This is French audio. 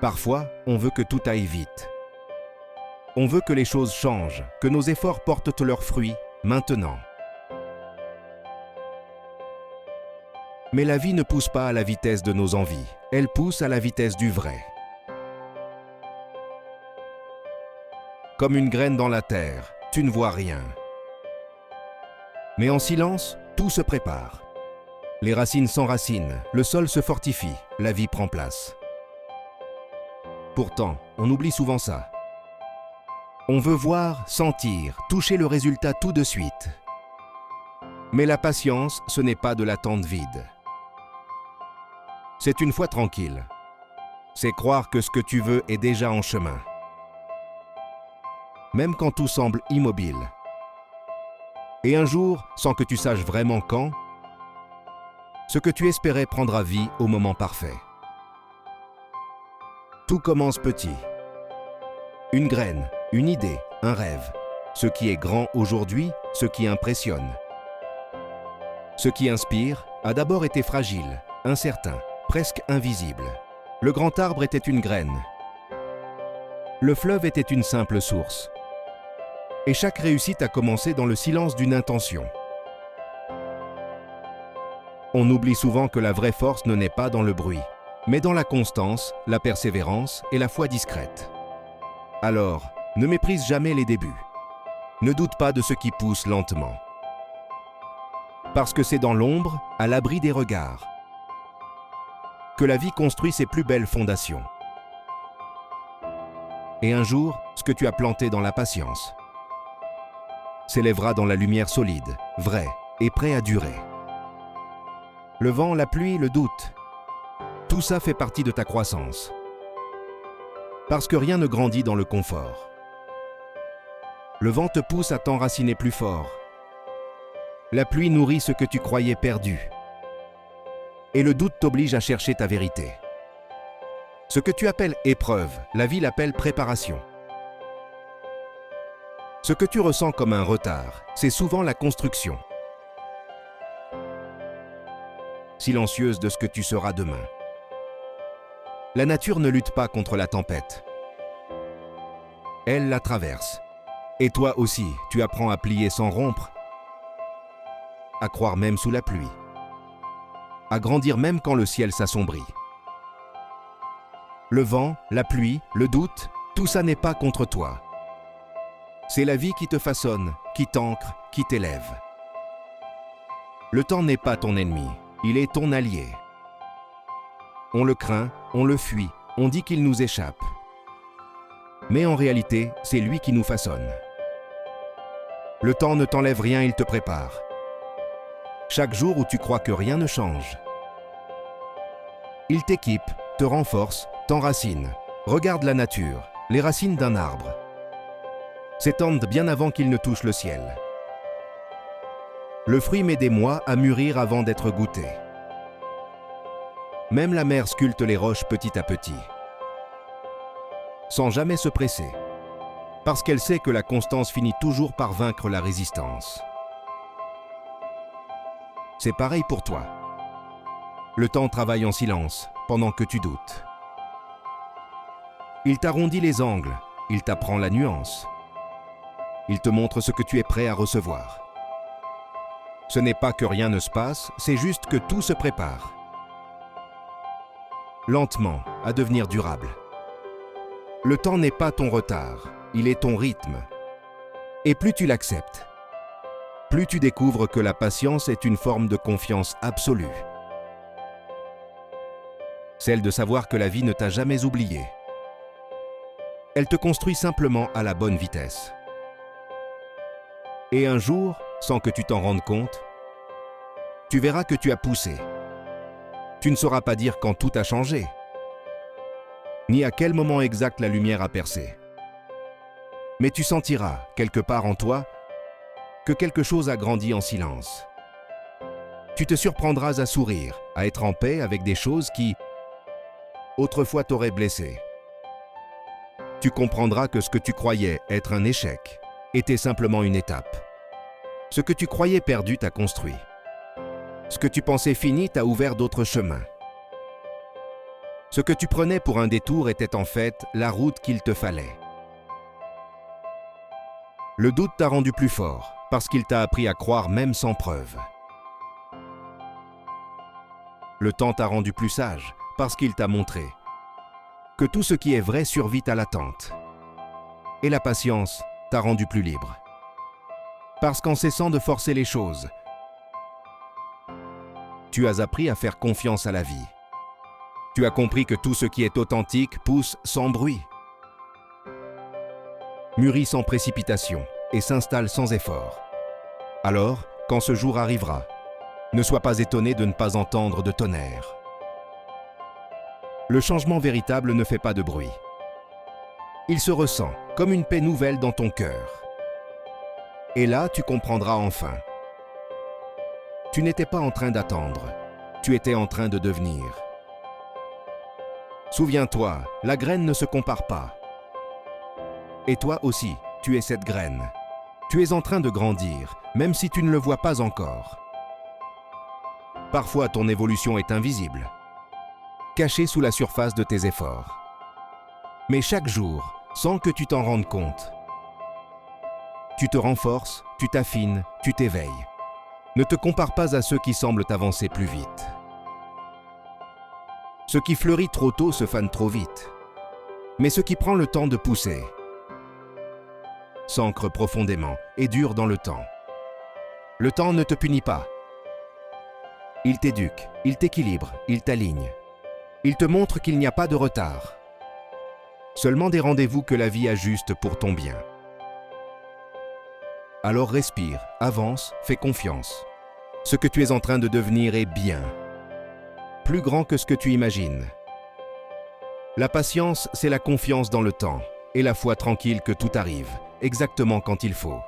Parfois, on veut que tout aille vite. On veut que les choses changent, que nos efforts portent leurs fruits, maintenant. Mais la vie ne pousse pas à la vitesse de nos envies, elle pousse à la vitesse du vrai. Comme une graine dans la terre, tu ne vois rien. Mais en silence, tout se prépare. Les racines s'enracinent, le sol se fortifie, la vie prend place. Pourtant, on oublie souvent ça. On veut voir, sentir, toucher le résultat tout de suite. Mais la patience, ce n'est pas de l'attente vide. C'est une foi tranquille. C'est croire que ce que tu veux est déjà en chemin. Même quand tout semble immobile. Et un jour, sans que tu saches vraiment quand, ce que tu espérais prendra vie au moment parfait. Tout commence petit. Une graine, une idée, un rêve. Ce qui est grand aujourd'hui, ce qui impressionne. Ce qui inspire a d'abord été fragile, incertain, presque invisible. Le grand arbre était une graine. Le fleuve était une simple source. Et chaque réussite a commencé dans le silence d'une intention. On oublie souvent que la vraie force ne naît pas dans le bruit, mais dans la constance, la persévérance et la foi discrète. Alors, ne méprise jamais les débuts. Ne doute pas de ce qui pousse lentement. Parce que c'est dans l'ombre, à l'abri des regards, que la vie construit ses plus belles fondations. Et un jour, ce que tu as planté dans la patience s'élèvera dans la lumière solide, vraie et prêt à durer. Le vent, la pluie, le doute, tout ça fait partie de ta croissance. Parce que rien ne grandit dans le confort. Le vent te pousse à t'enraciner plus fort. La pluie nourrit ce que tu croyais perdu. Et le doute t'oblige à chercher ta vérité. Ce que tu appelles épreuve, la vie l'appelle préparation. Ce que tu ressens comme un retard, c'est souvent la construction silencieuse de ce que tu seras demain. La nature ne lutte pas contre la tempête. Elle la traverse. Et toi aussi, tu apprends à plier sans rompre, à croire même sous la pluie, à grandir même quand le ciel s'assombrit. Le vent, la pluie, le doute, tout ça n'est pas contre toi. C'est la vie qui te façonne, qui t'ancre, qui t'élève. Le temps n'est pas ton ennemi, il est ton allié. On le craint, on le fuit, on dit qu'il nous échappe. Mais en réalité, c'est lui qui nous façonne. Le temps ne t'enlève rien, il te prépare. Chaque jour où tu crois que rien ne change, il t'équipe, te renforce, t'enracine. Regarde la nature, les racines d'un arbre s'étendent bien avant qu'il ne touche le ciel. Le fruit met des mois à mûrir avant d'être goûté. Même la mer sculpte les roches petit à petit, sans jamais se presser, parce qu'elle sait que la constance finit toujours par vaincre la résistance. C'est pareil pour toi. Le temps travaille en silence, pendant que tu doutes. Il t'arrondit les angles, il t'apprend la nuance. Il te montre ce que tu es prêt à recevoir. Ce n'est pas que rien ne se passe, c'est juste que tout se prépare. Lentement, à devenir durable. Le temps n'est pas ton retard, il est ton rythme. Et plus tu l'acceptes, plus tu découvres que la patience est une forme de confiance absolue. Celle de savoir que la vie ne t'a jamais oublié. Elle te construit simplement à la bonne vitesse. Et un jour, sans que tu t'en rendes compte, tu verras que tu as poussé. Tu ne sauras pas dire quand tout a changé, ni à quel moment exact la lumière a percé. Mais tu sentiras, quelque part en toi, que quelque chose a grandi en silence. Tu te surprendras à sourire, à être en paix avec des choses qui, autrefois, t'auraient blessé. Tu comprendras que ce que tu croyais être un échec était simplement une étape. Ce que tu croyais perdu t'a construit. Ce que tu pensais fini t'a ouvert d'autres chemins. Ce que tu prenais pour un détour était en fait la route qu'il te fallait. Le doute t'a rendu plus fort, parce qu'il t'a appris à croire même sans preuve. Le temps t'a rendu plus sage, parce qu'il t'a montré que tout ce qui est vrai survit à l'attente. Et la patience t'a rendu plus libre. Parce qu'en cessant de forcer les choses, tu as appris à faire confiance à la vie. Tu as compris que tout ce qui est authentique pousse sans bruit, mûrit sans précipitation et s'installe sans effort. Alors, quand ce jour arrivera, ne sois pas étonné de ne pas entendre de tonnerre. Le changement véritable ne fait pas de bruit. Il se ressent comme une paix nouvelle dans ton cœur. Et là, tu comprendras enfin. Tu n'étais pas en train d'attendre, tu étais en train de devenir. Souviens-toi, la graine ne se compare pas. Et toi aussi, tu es cette graine. Tu es en train de grandir, même si tu ne le vois pas encore. Parfois, ton évolution est invisible, cachée sous la surface de tes efforts. Mais chaque jour, sans que tu t'en rendes compte, tu te renforces, tu t'affines, tu t'éveilles. Ne te compare pas à ceux qui semblent avancer plus vite. Ce qui fleurit trop tôt se fane trop vite. Mais ce qui prend le temps de pousser s'ancre profondément et dure dans le temps. Le temps ne te punit pas. Il t'éduque, il t'équilibre, il t'aligne. Il te montre qu'il n'y a pas de retard. Seulement des rendez-vous que la vie ajuste pour ton bien. Alors respire, avance, fais confiance. Ce que tu es en train de devenir est bien. Plus grand que ce que tu imagines. La patience, c'est la confiance dans le temps et la foi tranquille que tout arrive, exactement quand il faut.